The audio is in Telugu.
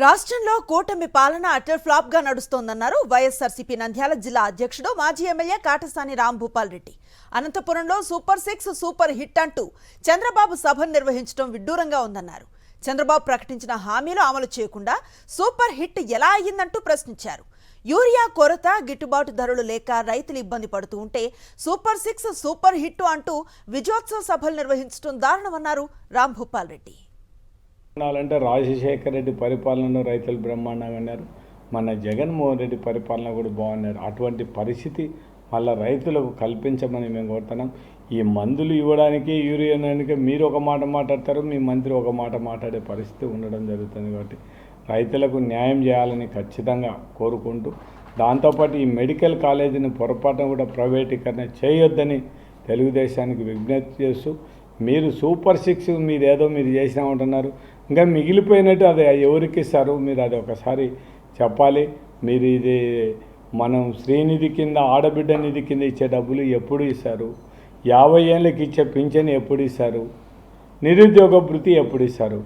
రాష్ట్రంలో కూటమి పాలన అటర్ ఫ్లాప్ గా నడుస్తోందన్నారు వైఎస్ఆర్సీపీ నంద్యాల జిల్లా అధ్యక్షుడు మాజీ ఎమ్మెల్యే కాటసాని రాంభూపాల్ రెడ్డి. అనంతపురంలో సూపర్ 6 సూపర్ హిట్ అంటూ చంద్రబాబు సభను నిర్వహించడం విడ్డూరంగా ఉందన్నారు. చంద్రబాబు ప్రకటించిన హామీలు అమలు చేయకుండా సూపర్ హిట్ ఎలా అయ్యిందంటూ ప్రశ్నించారు. యూరియా కొరత, గిట్టుబాటు ధరలు లేక రైతులు ఇబ్బంది పడుతూ ఉంటే సూపర్ 6 సూపర్ హిట్ అంటూ విజయోత్సవ సభలు నిర్వహించడం దారుణమన్నారు రాంభూపాల్ రెడ్డి. అంటే రాజశేఖర రెడ్డి పరిపాలనలో రైతులు బ్రహ్మాండంగా అన్నారు. మన జగన్మోహన్ రెడ్డి పరిపాలన కూడా బాగున్నారు. అటువంటి పరిస్థితి మళ్ళీ రైతులకు కల్పించమని మేము కోరుతున్నాం. ఈ మందులు ఇవ్వడానికి యూరియానికి మీరు ఒక మాట మాట్లాడతారు, మీ మంత్రి ఒక మాట మాట్లాడే పరిస్థితి ఉండడం జరుగుతుంది. కాబట్టి రైతులకు న్యాయం చేయాలని ఖచ్చితంగా కోరుకుంటూ, దాంతోపాటు ఈ మెడికల్ కాలేజీని పొరపాటున కూడా ప్రైవేటీకరణ చేయొద్దని తెలుగుదేశానికి విజ్ఞప్తి చేస్తూ, మీరు సూపర్ 6 మీరు చేసినామంటున్నారు, ఇంకా మిగిలిపోయినట్టు అది ఎవరికి ఇస్తారు మీరు అది ఒకసారి చెప్పాలి. మీరు ఇది మనం శ్రీనిధి కింద, ఆడబిడ్డ నిధి కింద ఇచ్చే డబ్బులు ఎప్పుడు ఇస్తారు? 50 ఏళ్ళకి ఇచ్చే పింఛన్ ఎప్పుడు ఇస్తారు? నిరుద్యోగ భృతి ఎప్పుడు ఇస్తారు?